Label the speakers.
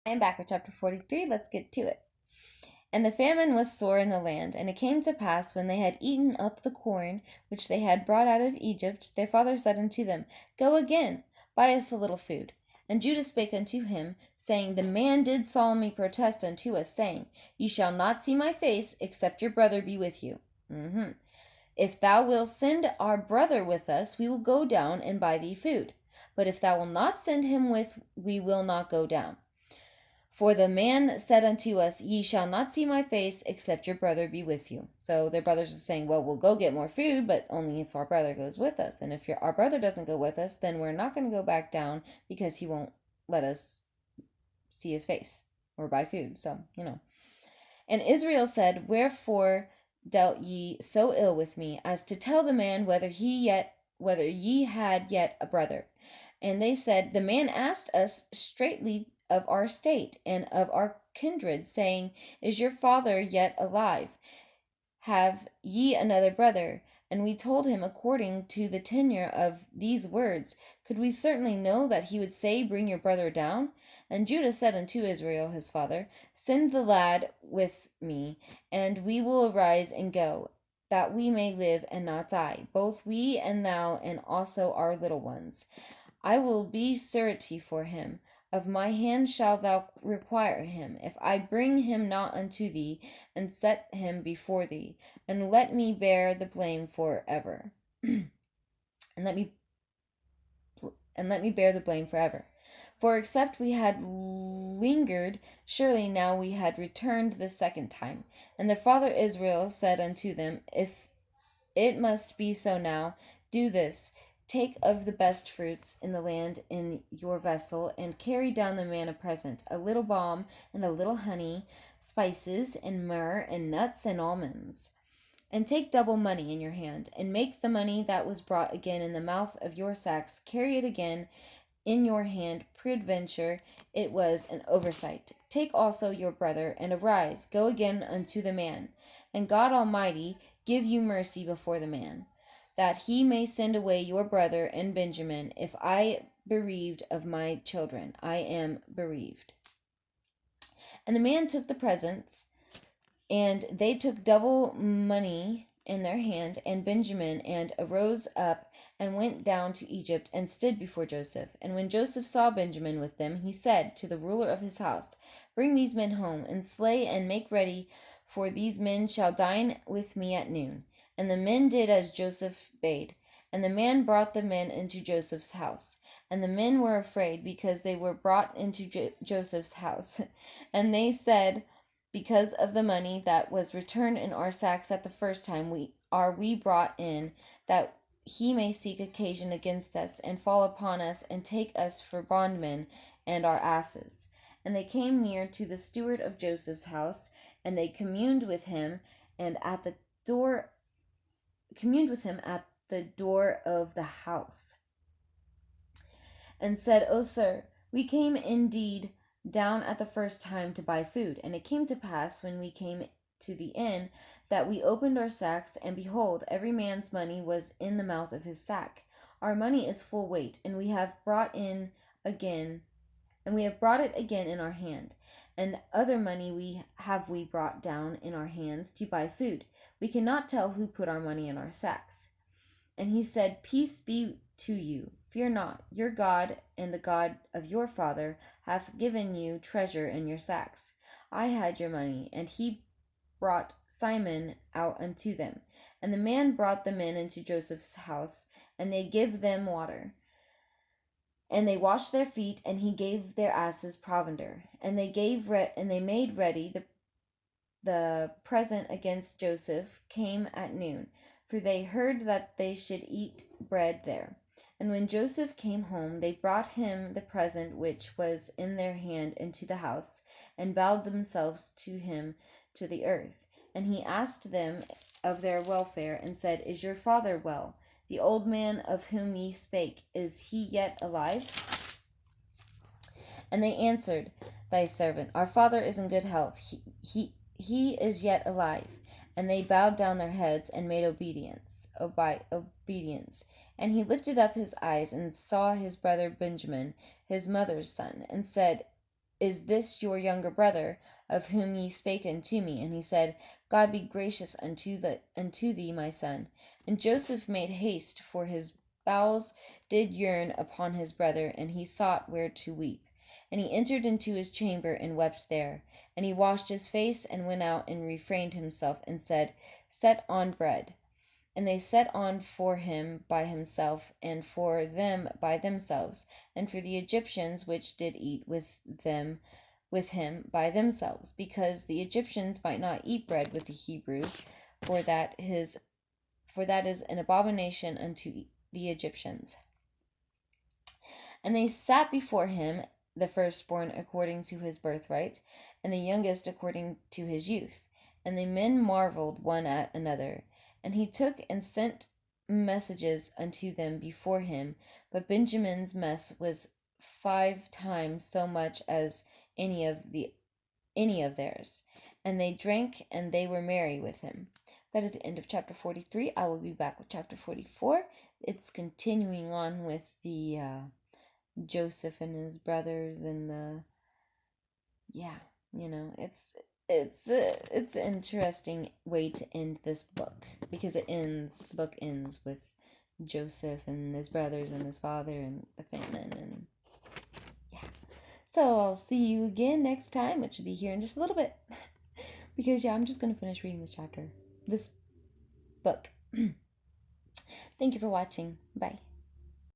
Speaker 1: I am back with chapter 43. Let's get to it. And the famine was sore in the land, and it came to pass, when they had eaten up the corn which they had brought out of Egypt, their father said unto them, Go again, buy us a little food. And Judah spake unto him, saying, The man did solemnly protest unto us, saying, Ye shall not see my face, except your brother be with you. If thou wilt send our brother with us, we will go down and buy thee food. But if thou wilt not send him with, we will not go down. For the man said unto us, Ye shall not see my face, except your brother be with you. So their brothers are saying, Well, we'll go get more food, but only if our brother goes with us. And if our brother doesn't go with us, then we're not going to go back down, because he won't let us see his face or buy food. So. And Israel said, Wherefore dealt ye so ill with me, as to tell the man whether ye had yet a brother? And they said, The man asked us straitly of our state and of our kindred, saying, Is your father yet alive? Have ye another brother? And we told him according to the tenor of these words. Could we certainly know that he would say, Bring your brother down? And Judah said unto Israel his father, Send the lad with me, and we will arise and go, that we may live and not die, both we and thou, and also our little ones. I will be surety for him. Of my hand shalt thou require him, if I bring him not unto thee, and set him before thee, and let me bear the blame forever. and let me bear the blame forever. For except we had lingered, surely now we had returned the second time. And the father Israel said unto them, If it must be so now, do this. Take of the best fruits in the land in your vessel, and carry down the man a present, a little balm, and a little honey, spices, and myrrh, and nuts, and almonds. And take double money in your hand, and make the money that was brought again in the mouth of your sacks, carry it again in your hand, peradventure it was an oversight. Take also your brother, and arise, go again unto the man. And God Almighty give you mercy before the man, that he may send away your brother and Benjamin. If I bereaved of my children, I am bereaved. And the man took the presents, and they took double money in their hand, and Benjamin, and arose up and went down to Egypt, and stood before Joseph. And when Joseph saw Benjamin with them, he said to the ruler of his house, Bring these men home, and slay and make ready, for these men shall dine with me at noon. And the men did as Joseph bade. And the man brought the men into Joseph's house. And the men were afraid, because they were brought into Joseph's house. And they said, Because of the money that was returned in our sacks at the first time, we brought in, that he may seek occasion against us, and fall upon us, and take us for bondmen and our asses. And they came near to the steward of Joseph's house, and they communed with him at the door of the house, and said, O sir, we came indeed down at the first time to buy food. And it came to pass, when we came to the inn, that we opened our sacks, and behold, every man's money was in the mouth of his sack. Our money is full weight, and we have brought it again in our hand. And other money we brought down in our hands to buy food. We cannot tell who put our money in our sacks. And he said, Peace be to you. Fear not. Your God and the God of your father hath given you treasure in your sacks. I had your money. And he brought Simon out unto them. And the man brought the men into Joseph's house, and they gave them water. And they washed their feet, and he gave their asses provender. And they made ready the present against Joseph came at noon, for they heard that they should eat bread there. And when Joseph came home, they brought him the present which was in their hand into the house, and bowed themselves to him to the earth. And he asked them of their welfare, and said, Is your father well? The old man of whom ye spake, is he yet alive? And they answered, Thy servant, our father is in good health. He is yet alive. And they bowed down their heads and made obedience. And he lifted up his eyes and saw his brother Benjamin, his mother's son, and said, is this your younger brother, of whom ye spake unto me? And he said, God be gracious unto thee, my son. And Joseph made haste, for his bowels did yearn upon his brother, and he sought where to weep. And he entered into his chamber and wept there. And he washed his face and went out and refrained himself and said, Set on bread. And they set on for him by himself, and for them by themselves, and for the Egyptians which did eat with him by themselves, because the Egyptians might not eat bread with the Hebrews, for that is an abomination unto the Egyptians. And they sat before him, the firstborn according to his birthright, and the youngest according to his youth. And the men marveled one at another. And he took and sent messages unto them before him, but Benjamin's mess was 5 times so much as any of theirs. And they drank, and they were merry with him. That is the end of chapter 43. I will be back with chapter 44. It's continuing on with the Joseph and his brothers, and it's an interesting way to end this book, because the book ends with Joseph and his brothers and his father and the famine, and yeah. So I'll see you again next time, which will be here in just a little bit. Because I'm just gonna finish reading this book. Thank you for watching. Bye.